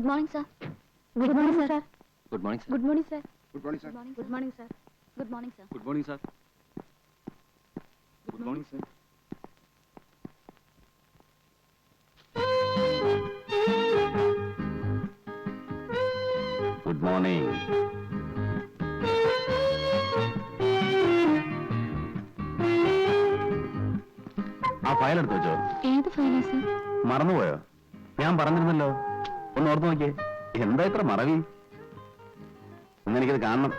Good morning, sir. Good morning, sir. Good morning, sir. Good morning, sir. Good morning, sir. Good morning, sir. Good morning, sir. Good morning, sir. Good morning, sir. Good morning. ആ file എടുത്തു വെച്ചോ? ഏത് ഫയലാ sir? മറന്നുപോയോ? ഞാൻ പറഞ്ഞിരുന്നല്ലോ, ഒന്ന് ഓർത്ത് നോക്കിയേ. എന്താ ഇത്ര മറവി? ഇന്നെനിക്കത് കാണണം.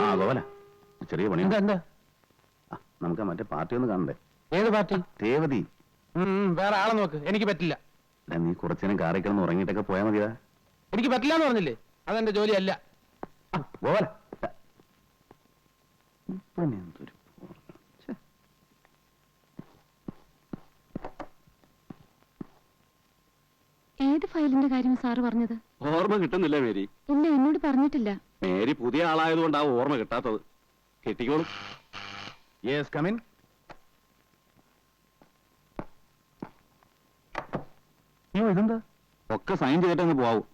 ആ ഗോവല, ചെറിയ പണി. എന്താ? നമുക്ക് മറ്റേ പാർട്ടി ഒന്ന് കാണണ്ടേ? ഏത് പാർട്ടി? രേവതി. വേറെ ആളെ നോക്ക്, എനിക്ക് പറ്റില്ല. നീ കുറച്ചേരം കാറി കിടന്ന് ഉറങ്ങിയിട്ടൊക്കെ പോയാൽ മതിയാ. എനിക്ക് പറ്റില്ല എന്ന് പറഞ്ഞില്ലേ, അതെന്റെ ജോലിയല്ല. ഗോവല, ഏത് ഫയലിന്റെ കാര്യം സാറ് പറഞ്ഞത്? ഓർമ്മ കിട്ടുന്നില്ല മേരി. ഇല്ല, എന്നോട് പറഞ്ഞിട്ടില്ല. മേരി പുതിയ ആളായതുകൊണ്ടാവും ഓർമ്മ കിട്ടാത്തത്. കിട്ടിക്കോളും. Yes, come in. ഇതെന്താ? ഒക്കെ സൈൻ ചെയ്തിട്ടങ്ങ് പോവും.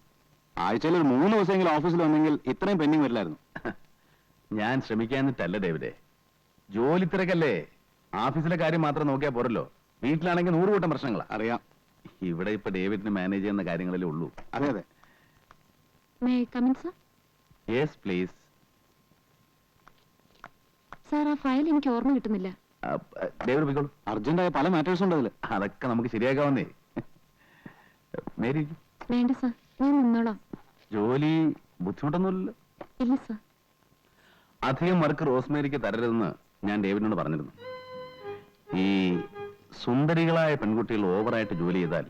ആഴ്ചയിൽ ഒരു 3 ദിവസമെങ്കിലും ഓഫീസിൽ വന്നെങ്കിൽ ഇത്രയും പെൻഡിങ് വരില്ലായിരുന്നു. ഞാൻ ശ്രമിക്കാന്നിട്ടല്ല ഡേവിഡേ, ജോലി തിരക്കല്ലേ. ഓഫീസിലെ കാര്യം മാത്രം നോക്കിയാൽ പോരല്ലോ. വീട്ടിലാണെങ്കിൽ 100 കൂട്ടം പ്രശ്നങ്ങളാ. അറിയാം. ഇവിടെ ഇപ്പൊ ഡേവിഡിന് മാനേജ് ചെയ്യുന്ന കാര്യങ്ങളിലേ ഉള്ളൂ. അതെ അതെ. May I come in sir? Yes please. Sir, ആ ഫയൽ എനിക്ക് ഓർമ്മ കിട്ടുന്നില്ല. ഡേവിഡ് പോയിക്കോളൂ. അർജന്റായ പല മാറ്റേഴ്സ് ഉണ്ട് അതിൽ. അതൊക്കെ നമുക്ക് ശരിയാക്കാവുന്നേ. മേരി വേണ്ട സർ, ഞാൻ നിന്നോളാം. ജോലി ബുദ്ധിമുട്ടൊന്നുമില്ലല്ലോ? ഇല്ല സർ. അധികം വർക്ക് റോസ്മേരിക്ക് തരരുതെന്ന് ഞാൻ ഡേവിഡിനോട് പറഞ്ഞിരുന്നു. ഈ സുന്ദരികളായ പെൺകുട്ടികൾ ഓവറായിട്ട് ജോലി ചെയ്താൽ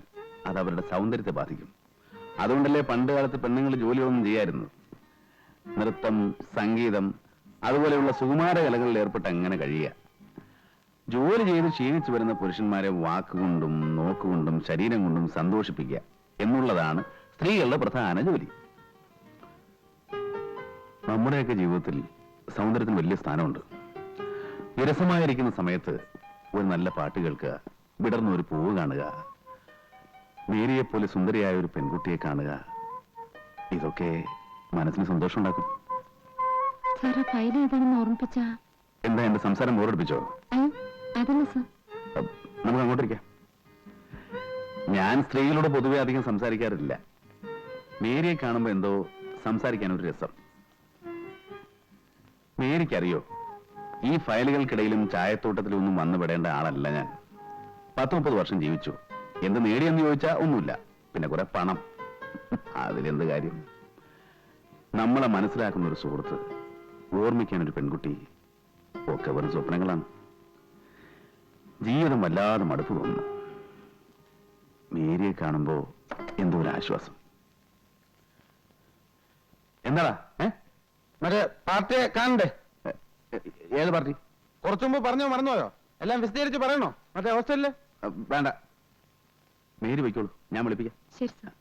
അത് അവരുടെ സൗന്ദര്യത്തെ ബാധിക്കും. അതുകൊണ്ടല്ലേ പണ്ട് കാലത്ത് പെണ്ണുങ്ങൾ ജോലിയൊന്നും ചെയ്യായിരുന്നു. നൃത്തം, സംഗീതം, അതുപോലെയുള്ള സുകുമാര കലകളിൽ ഏർപ്പെട്ട് അങ്ങനെ കഴിയുക. ജോലി ചെയ്ത് ക്ഷീണിച്ചു വരുന്ന പുരുഷന്മാരെ വാക്കുകൊണ്ടും നോക്കുകൊണ്ടും ശരീരം കൊണ്ടും സന്തോഷിപ്പിക്കുക എന്നുള്ളതാണ് സ്ത്രീകളുടെ പ്രധാന ജോലി. നമ്മുടെയൊക്കെ ജീവിതത്തിൽ സൗന്ദര്യത്തിന് വലിയ സ്ഥാനമുണ്ട്. വിരസമായിരിക്കുന്ന സമയത്ത് ഒരു നല്ല പാട്ട് കേൾക്കുക, വിടർന്ന ഒരു പൂവ് കാണുക, മേരിയെപ്പോലെ സുന്ദരിയായ ഒരു പെൺകുട്ടിയെ കാണുക, ഇതൊക്കെ മനസ്സിന് സന്തോഷം ഉണ്ടാക്കും. സാർ, ആ ഫയൽ ഏതാണെന്ന് ഓർമ്മിപ്പിച്ച. എന്താ എന്റെ സംസാരം ബോറടിപ്പിച്ചോ? അതല്ല സർ. നമുക്ക് അങ്ങോട്ടിരിക്കാം. ഞാൻ സ്ത്രീകളോട് പൊതുവെ അധികം സംസാരിക്കാറില്ല. മേരിയെ കാണുമ്പോ എന്തോ സംസാരിക്കാനൊരു രസം. മേരിക്കറിയോ, ഈ ഫയലുകൾക്കിടയിലും ചായത്തോട്ടത്തിലും ഒന്നും വന്നുപെടേണ്ട ആളല്ല ഞാൻ. 10-30 വർഷം ജീവിച്ചു. എന്ത് നേടിയെന്ന് ചോദിച്ചാ ഒന്നുമില്ല. പിന്നെ കുറെ പണം, അതിലെന്ത് കാര്യം? നമ്മളെ മനസ്സിലാക്കുന്ന ഒരു സുഹൃത്ത്, ഓർമ്മിക്കാനൊരു പെൺകുട്ടി, ഒക്കെ വെറും സ്വപ്നങ്ങളാണ്. ജീവിതം വല്ലാതെ മടുപ്പ് തോന്നുന്നു. മേരിയെ കാണുമ്പോ എന്തോ ഒരു ആശ്വാസം. എന്താടാ? മറ്റേ പാർട്ടിയെ കാണണ്ടേ? ഏത് പാർട്ടി? കുറച്ചു മുമ്പ് പറഞ്ഞോ, മറന്നുപോയോ? എല്ലാം വിശദീകരിച്ച് പറയണോ? മറ്റേ ഹോസ്റ്റലില്? വേണ്ട, മേരി വയ്ക്കോളൂ, ഞാൻ വിളിപ്പിക്കാം. ശരി സർ.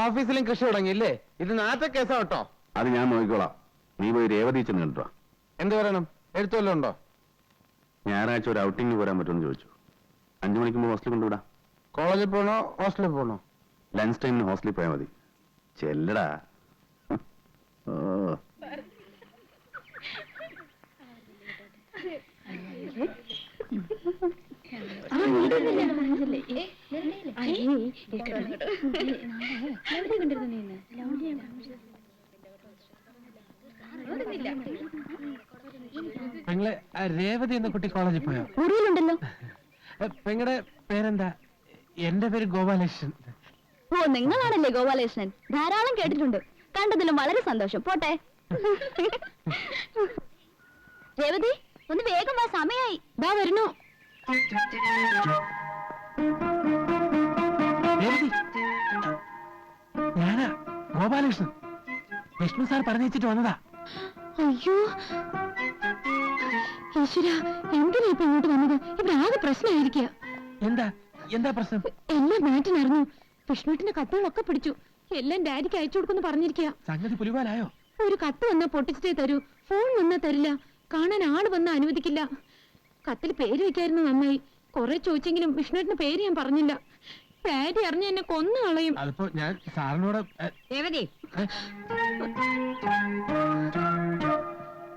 ഓഫീസിലും കൃഷി തുടങ്ങിയില്ലേ? ഇത് നാറ്റ കേസാ കേട്ടോ. അത് ഞാൻ നോക്കിക്കോളാം. നീ പോയി രേവതി ചെന്ന് കണ്ടോ. എന്ത് പറയണം? എഴുത്തുവല്ലോ ഉണ്ടോ? ഞായറാഴ്ച ഒരു ഔട്ടിങ്ങിന് പോരാൻ പറ്റുമെന്ന് ചോദിച്ചു. 5 മണിക്ക് മുമ്പ് ഹോസ്റ്റലിൽ കൊണ്ടുവിടാം. കോളേജിൽ പോകണോ ഹോസ്റ്റലിൽ പോകണോ? ലഞ്ച് ടൈമിന് ഹോസ്റ്റലിൽ പോയാൽ മതി. ചെല്ലടാ. പെങ്ങളെ, രേവതി എന്ന കുട്ടി കോളേജിൽ പോയോ? മുറിയിലുണ്ടല്ലോ. പെങ്ങളുടെ പേരെന്താ? എന്റെ പേര് ഗോപാലകൃഷ്ണൻ. ഓ, നിങ്ങളാണല്ലേ ഗോപാലകൃഷ്ണൻ? ധാരാളം കേട്ടിട്ടുണ്ട്. കണ്ടതിലും വളരെ സന്തോഷം. പോട്ടെ. രേവതി, ഒന്ന് വേഗം വാ, സമയായി. ദാ വരുന്നു. ഞാനാ ഗോപാലകൃഷ്ണൻ. വിഷ്ണു സാർ പറഞ്ഞു വെച്ചിട്ട് വന്നതാ. അയ്യോ ഈശ്വര, എന്തിനാ ഇപ്പൊ ഇങ്ങോട്ട് വന്നത്? ഇവിടെ ആകെ പ്രശ്നമായിരിക്കുക. എന്താ എന്താ പ്രശ്നം? എല്ലാം മാറ്റിനറിഞ്ഞു. വിഷ്ണുവിന്റെ കത്തുകളൊക്കെ പിടിച്ചു. എല്ലാം ഡാഡിക്ക് അയച്ചു കൊടുക്കുന്നു പറഞ്ഞിരിക്കുക. സംഗതി പുലിവാലായോ? ഒരു കത്ത് വന്നാ പൊട്ടിച്ചിട്ടേ തരൂ, ഫോൺ വന്നാ തരില്ല, കാണാൻ ആള് വന്നാ അനുവദിക്കില്ല. കത്തിൽ പേര് വെക്കായിരുന്നു നന്നായി. കുറെ ചോദിച്ചെങ്കിലും വിഷ്ണുവേട്ടന് പേര് ഞാൻ പറഞ്ഞില്ല. പേര് അറിഞ്ഞ എന്നെ കൊന്നു കളയും. അതിപ്പോ ഞാൻ സാറിനോട് രേവതി,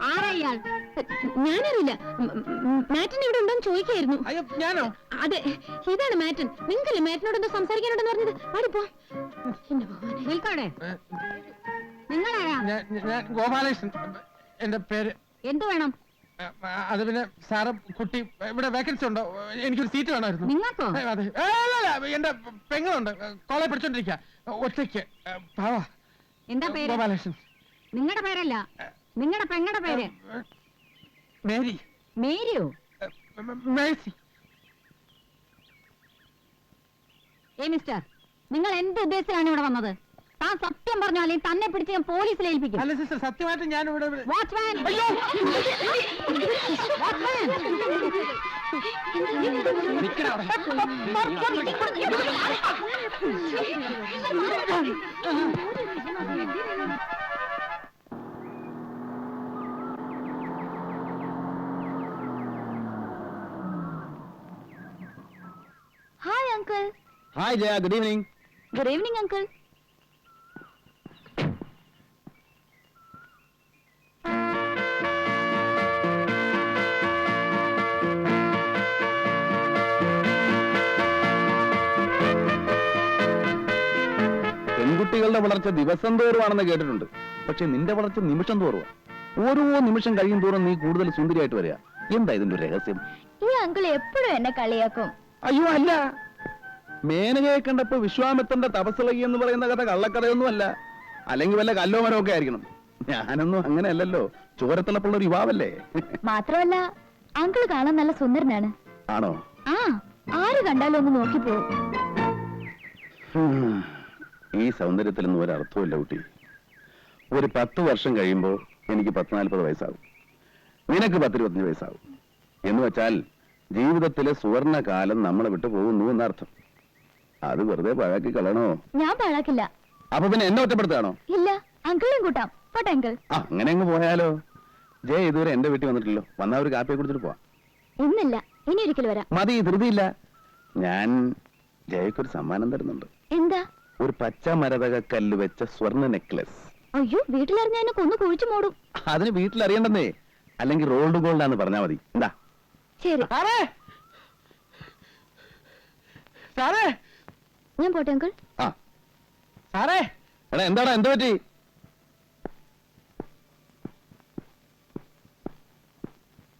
ആരായാൾ? ഞാനറിയില്ല. മാറ്റൻ ഇവിടെ ഉണ്ടോന്ന് ചോദിക്കായിരുന്നു. അയ്യോ ഞാനോ? അതെ, ഇതാണ് മാറ്റൻ. നിങ്ങൾക്കല്ലേ മാറ്റനോട് എന്തോ സംസാരിക്കാനുണ്ടെന്ന് പറഞ്ഞത്? പാടിപ്പോ. നിൽക്കാടെ. നിങ്ങളാരാ? ഞാൻ ഗോപാലകൃഷ്ണൻ എന്റെ പേര്. എന്ത് വേണം? അത് പിന്നെ സാറ് കുട്ടി ഇവിടെ വേക്കൻസി ഉണ്ടോ? എനിക്കൊരു സീറ്റ് വേണമായിരുന്നു. നിങ്ങൾക്കോ? അതെ, എന്റെ പെങ്ങളുണ്ട്, കോളേജ് പഠിച്ചോണ്ടിരിക്കുക, ഒറ്റയ്ക്ക്. എന്താ പേര്? ഗോപാലകൃഷ്ണൻ. നിങ്ങളുടെ പേരല്ല, നിങ്ങളുടെ പെങ്ങളുടെ പേര്. മേരി. മേരിയോ? മേഴ്സി. മിസ്റ്റർ, നിങ്ങൾ എന്ത് ഉദ്ദേശത്തിലാണ് ഇവിടെ വന്നത്? താൻ സത്യം പറഞ്ഞാലേ തന്നെ പിടിച്ച് ഞാൻ പോലീസിൽ ഏൽപ്പിക്കും. അല്ല സിസ്റ്റർ, സത്യമായിട്ട് ഞാൻ ഇവിടെ watchman! Watchman! Hi uncle. Hi Jaya, good evening. Good evening uncle. പെൺകുട്ടികളുടെ വളർച്ച ദിവസം തോറുമാണെന്ന് കേട്ടിട്ടുണ്ട്. പക്ഷെ നിന്റെ വളർച്ച നിമിഷം തോറുവാ. ഓരോ നിമിഷം കഴിയും തോറും നീ കൂടുതൽ സുന്ദരിയായിട്ട് വരിക. എന്താ ഇതിന്റെ ഒരു രഹസ്യം? ഈ അങ്കിൾ എപ്പോഴും എന്നെ കളിയാക്കും. അയ്യോ അല്ല, മേനകയെ കണ്ടപ്പോ വിശ്വാമിത്രന്റെ തപസ്സിളകി എന്ന് പറയുന്ന കഥ കള്ളക്കഥയൊന്നും അല്ല. അല്ലെങ്കിൽ വല്ല കല്ലോ മരോ ഒക്കെ ആയിരിക്കണം. ഞാനൊന്നും അങ്ങനെ അല്ലല്ലോ, ചോരത്തിളപ്പുള്ള ഒരു യുവാവല്ലേ. മാത്രമല്ല അങ്കിൾ കാണാൻ നല്ല സുന്ദരനാണ്. ആണോ? ആ, ആര് കണ്ടാലും ഒന്ന് നോക്കിപ്പോ. ഈ സൗന്ദര്യത്തിലൊന്നും ഒരർത്ഥമില്ല കുട്ടി. ഒരു 10 വർഷം കഴിയുമ്പോ എനിക്ക് 40 വയസ്സാകും, നിനക്ക് 25 വയസ്സാകും. എന്ന് വെച്ചാൽ ജീവിതത്തിലെ സുവർണ കാലം നമ്മളെ വിട്ടു പോകുന്നു എന്നർത്ഥം. അത് വെറുതെ പഴാക്കി കളയണോ? ഞാൻ പാഴാക്കില്ല. അപ്പൊ പിന്നെ എന്നെ ഒറ്റപ്പെടുത്താണോ? ഇല്ല, അങ്കിളും കൂട്ടാം. പോട്ടെ അങ്കിൾ. അങ്ങനെ അങ്ങ് പോയാലോ? ജയ ഇതുവരെ എന്റെ വീട്ടിൽ വന്നിട്ടില്ലോ. വന്നാ ഒരു കാപ്പിയെ കുടിച്ചിട്ട് പോവാം. ഇന്നില്ല, ഇനി ഒരിക്കൽ വരാം. മതി, ധൃതിയില്ല. ഞാൻ ജയക്കൊരു സമ്മാനം തരുന്നുണ്ട്. എന്താ? ഒരു പച്ച മരതക കല്ല് വെച്ച സ്വർണ്ണ നെക്ലസ്. അയ്യോ, വീട്ടിലറിഞ്ഞ എന്നെ കൊന്നു കുഴിച്ചു മൂടും. അതിന് വീട്ടിൽ അറിയണ്ടെന്നേ, അല്ലെങ്കിൽ റോൾഡ് ഗോൾഡ് ആണെന്ന് പറഞ്ഞാ മതി. എന്താ? ശരി, സാറേ, സാറേ, ഞാൻ പോട്ടെ അങ്കിൾ. ആ സാറേ. എടാ, എന്താടാ, എന്ത് പറ്റി?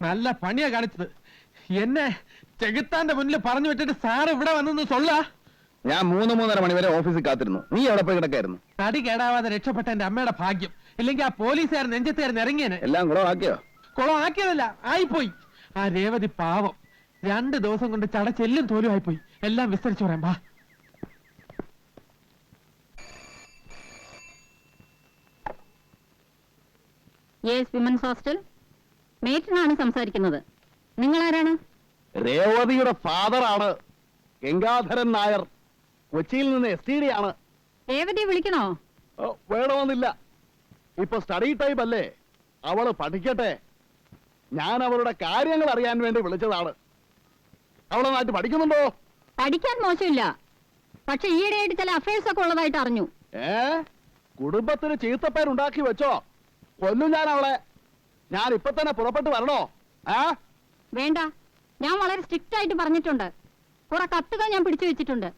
നല്ല പണിയാ കാണിച്ചത്. എന്നെ ചെകുത്താന്റെ മുന്നിൽ പറഞ്ഞു വിട്ടിട്ട് സാർ ഇവിടെ വന്നെന്ന് സൊല്ല. ഞാൻ 3-3:30 മണി വരെ ഓഫീസിൽ കാത്തിരുന്നു. നീ എവിടെ പോയി കിടക്കായിരുന്നു? തടി കേടാവാതെ രക്ഷപ്പെട്ട എന്റെ അമ്മയുടെ ഭാഗ്യം. ഇല്ലെങ്കിൽ ആ പോലീസുകാരൻ നെഞ്ചത്തുകാരൻ ഇറങ്ങിയനെ. എല്ലാം കൂടെ ആക്കിയോ? കുളം ആക്കിയതല്ല, ആയിപ്പോയി. ആ രേവതി പാവം 2 ദിവസം കൊണ്ട് ചടച്ചെല്ലും തോലും ആയിപ്പോയി. എല്ലാം വിസ്തരിച്ചു പറയാം. വാ. Yes, women's hostel. മേറ്റനാണ് സംസാരിക്കുന്നത്. നിങ്ങൾ ആരാണ്? രേവതിയുടെ ഫാദറാണ് ഗംഗാധരൻ നായർ. കൊച്ചിയിൽ നിന്ന് STD ആണ്. രേവതിയെ വിളിക്കണോ? വേണമെന്നില്ല, ഇപ്പൊ സ്റ്റഡി ടൈം അല്ലേ, അവള് പഠിക്കട്ടെ. ഞാൻ അവളുടെ കാര്യങ്ങൾ അറിയാൻ വേണ്ടി വിളിച്ചതാണ്. അവളെ നാട്ടിൽ പഠിക്കുന്നുണ്ടോ? പഠിക്കാൻ മോശമില്ല, പക്ഷെ ഈയിടെയായിട്ട് ചില അഫയേഴ്സ് ഒക്കെ ഉള്ളതായിട്ട് അറിഞ്ഞു. കുടുംബത്തിന് ചീത്തപ്പേരുണ്ടാക്കി വെച്ചോ? കൊല്ലും ഞാൻ അവളെ. ഞാൻ ഇപ്പൊ തന്നെ പുറപ്പെട്ടു വരണോ? വേണ്ട, ഞാൻ വളരെ സ്ട്രിക്റ്റ് ആയിട്ട് പറഞ്ഞിട്ടുണ്ട്. കുറെ കത്തുകൾ ഞാൻ പിടിച്ചു വെച്ചിട്ടുണ്ട്,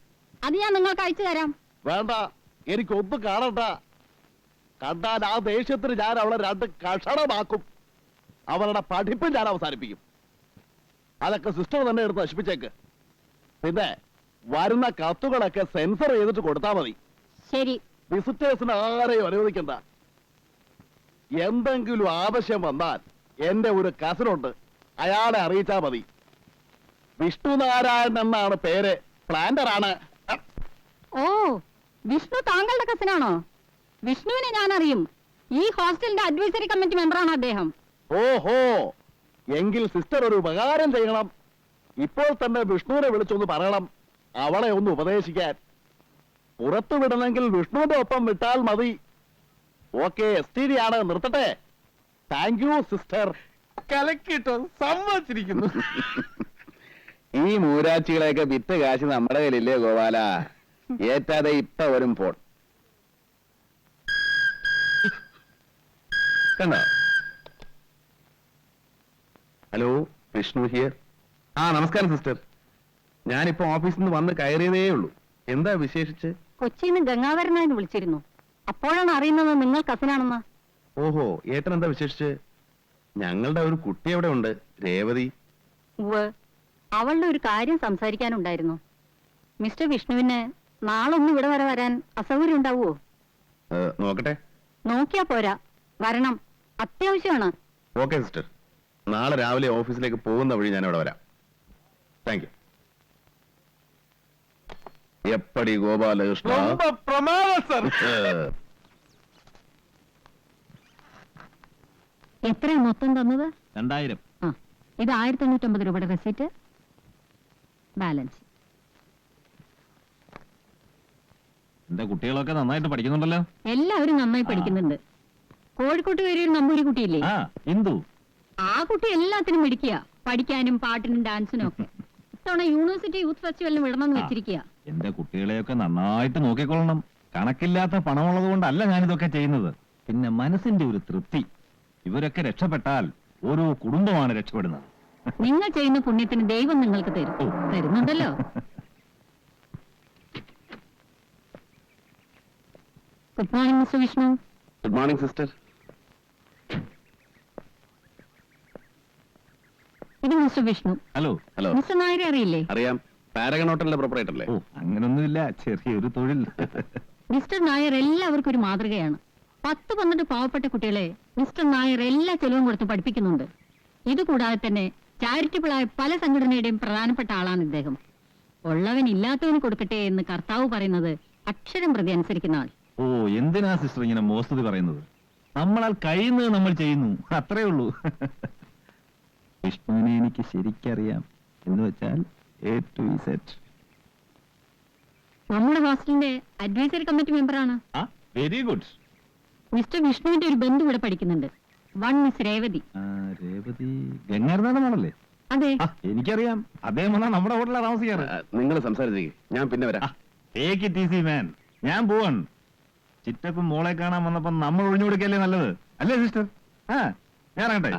അത് ഞാൻ നിങ്ങൾക്ക് അയച്ചു തരാം. വേണ്ട, എനിക്കൊന്നും കാണണ്ട. കണ്ടാൽ ആ ദേഷ്യത്തിന് ഞാൻ അവളെ 2 കഷണമാക്കും. അവളുടെ പഠിപ്പ് ഞാൻ അവസാനിപ്പിക്കും. അതൊക്കെ സിസ്റ്റർ തന്നെ എടുത്ത് നശിപ്പിച്ചേക്ക്. പിന്നെ വരുന്ന കത്തുകളൊക്കെ സെൻസർ ചെയ്തിട്ട് കൊടുത്താൽ മതി. ശരി. വിസിറ്റേഴ്സിന് ആരെയും അനുവദിക്കണ്ട. എന്തെങ്കിലും ആവശ്യം വന്നാൽ എന്റെ ഒരു കസിനുണ്ട്, അയാളെ അറിയിച്ചാൽ മതി. വിഷ്ണുനാരായണൻ എന്നാണ് പേര്. പ്ലാന്റർ ആണ്. ഓ, വിഷ്ണു താങ്കളുടെ കസിനാണോ? വിഷ്ണുവിനെ ഞാൻ അറിയും. ഈ ഹോസ്റ്റലിന്റെ അഡ്വൈസറി കമ്മിറ്റി മെമ്പറാണ് അദ്ദേഹം. ഓഹോ, എങ്കിൽ സിസ്റ്റർ ഒരു ഉപകാരം ചെയ്യണം. ഇപ്പോൾ തന്നെ വിഷ്ണുവിനെ വിളിച്ചൊന്ന് പറയണം, അവളെ ഒന്ന് ഉപദേശിക്കാൻ. പുറത്തു വിടണമെങ്കിൽ വിഷ്ണുവിന്റെ ഒപ്പം വിട്ടാൽ മതി. ഓക്കെ STD ആണ്, നിർത്തട്ടെ. Thank you sister. കലക്കിട്ടോ, സമ്മതിച്ചിരിക്കുന്നു. ഈ മൂരാച്ചികളെയൊക്കെ വിറ്റ് കാശ് നമ്മുടെ കയ്യിലില്ലേ ഗോപാല? ഏറ്റാതെ ഇപ്പൊ വരും ഫോൺ. കണ്ടോ? Hello, Vishnu here. നമസ്കാരം സിസ്റ്റർ. ഞാനിപ്പോ ഓഫീസിൽ നിന്ന് വന്ന് കയറിയതേ ഉള്ളൂ. എന്താ വിശേഷിച്ച്? കൊച്ചിന്ന് ഗംഗാധരനായിട്ട് വിളിച്ചിരുന്നു. അപ്പോഴാണ് അറിയുന്നത് നിങ്ങൾ കസിനാണെന്ന്. ഓഹോ, ഏട്ടൻ എന്താ വിശേഷിച്ച്? ഞങ്ങളുടെ ഒരു കുട്ടി അവിടെ ഉണ്ട്, രേവതി. ഉവ്വ്, അവളുടെ ഒരു കാര്യം സംസാരിക്കാനുണ്ടായിരുന്നു. മിസ്റ്റർ വിഷ്ണുവിന് നാളൊന്നും ഇവിടെ വരെ വരാൻ അസൗകര്യം ഉണ്ടാവുമോ? നോക്കട്ടെ. നോക്കിയാ പോരാ, വരണം, അത്യാവശ്യമാണ്. ഓക്കെ സിസ്റ്റർ, നാളെ രാവിലെ ഓഫീസിലേക്ക് പോകുന്ന വഴി ഞാൻ അവിടെ വരാം. Thank you. എപ്പടി ഗോപാലകൃഷ്ണ. ரொம்ப പ്രമാദം സർ. എത്രയാ മൊത്തം തന്നത്? 2000. ആ, ഇത് 1550 രൂപയുടെ റെസിറ്റ്, ബാലൻസ്. എന്റെ കുട്ടികളൊക്കെ നന്നായിട്ട് പഠിക്കുന്നുണ്ടല്ലോ. എല്ലാവരും നന്നായി പഠിക്കുന്നുണ്ട്. കോഴിക്കോട്ട് കയറിയ ഒരു നമ്പൂരി കുട്ടിയില്ലേ, ഇന്ദു. ആ കുട്ടി എല്ലാത്തിനും മിടിക്കുക, പഠിക്കാനും പാട്ടിനും ഡാൻസിനും ഒക്കെ. ഇത്തവണ യൂണിവേഴ്സിറ്റി യൂത്ത് ഫെസ്റ്റിവലിന് വിടണമെന്ന് വെച്ചിരിക്കുക. എന്റെ കുട്ടികളെയൊക്കെ നന്നായിട്ട് നോക്കിക്കൊള്ളണം. കണക്കില്ലാത്ത പണമുള്ളത് കൊണ്ടല്ല ഞാനിതൊക്കെ ചെയ്യുന്നത്. പിന്നെ മനസ്സിന്റെ ഒരു തൃപ്തി. ഇവരൊക്കെ രക്ഷപ്പെട്ടാൽ ഓരോ കുടുംബമാണ് രക്ഷപ്പെടുന്നത്. നിങ്ങൾ ചെയ്യുന്ന പുണ്യത്തിന് ദൈവം നിങ്ങൾക്ക് തരും. തരുന്നുണ്ടല്ലോ. Good morning mister Vishnu. Good morning sister. ഇത് mister Vishnu. Hello. Hello. Mister നായരെ അറിയില്ലേ? അറിയാം, പാരഗൺ ഹോട്ടലിന്റെ പ്രൊപ്പറേറ്റർ അല്ലേ? ഓ, അങ്ങനൊന്നുമില്ല, ചെറിയൊരു തൊഴിൽ. മിസ്റ്റർ നായർ എല്ലാവർക്കും ഒരു മാതൃകയാണ്. 10-12 പാവപ്പെട്ട കുട്ടികളെ മിസ്റ്റർ നായർ എല്ലാ ചെലവും കൊടുത്ത് പഠിപ്പിക്കുന്നുണ്ട്. ഇതുകൂടാതെ തന്നെ ചാരിറ്റബിളായ പല സംഘടനയുടെയും പ്രധാനപ്പെട്ട ആളാണ് ഇദ്ദേഹം. ഉള്ളവൻ ഇല്ലാത്തവന് കൊടുക്കട്ടെ എന്ന് കർത്താവ് പറയുന്നത് അക്ഷരം പ്രതി അനുസരിക്കുന്ന ആൾ. ഓ, എന്തിനാ സിസ്റ്റർ ഇങ്ങനെ മോസ്തുതി പറയുന്നത്? നമ്മളാൽ കഴിയുന്നത് നമ്മൾ ചെയ്യുന്നു, അത്രേ ഉള്ളൂ. വിഷ്ണുവിനെ എനിക്ക് ശരിക്കറിയാം. എന്ന് വെച്ചാൽ A to Z. നമ്മുടെ ഹോസ്റ്റലിന്റെ അഡ്വൈസറി കമ്മിറ്റി മെമ്പറാണ്. Very good. മിസ്റ്റർ വിഷ്ണുവിന്റെ ഒരു ബന്ധു ഇവിടെ പഠിക്കുന്നുണ്ട്. One miss Revathi. രേവതി ഗംഗാരനാഥ മോളല്ലേ? അതെ. എനിക്കറിയാം. അദ്ദേഹം വന്നാ നമ്മുടെ ഹോട്ടലിലാണ് താമസിക്കാറ്. നിങ്ങൾ സംസാരിച്ചേ, ഞാൻ പിന്നെ വരാം. Take it easy man. ഞാൻ പോവാൻ. ചിറ്റപ്പും മോളെ കാണാൻ വന്നപ്പോ നമ്മൾ ഒഴിഞ്ഞു കൊടുക്കല്ലേ നല്ലത്, അല്ലേ സിസ്റ്റർ? ഞാൻ ഇറങ്ങട്ടെ.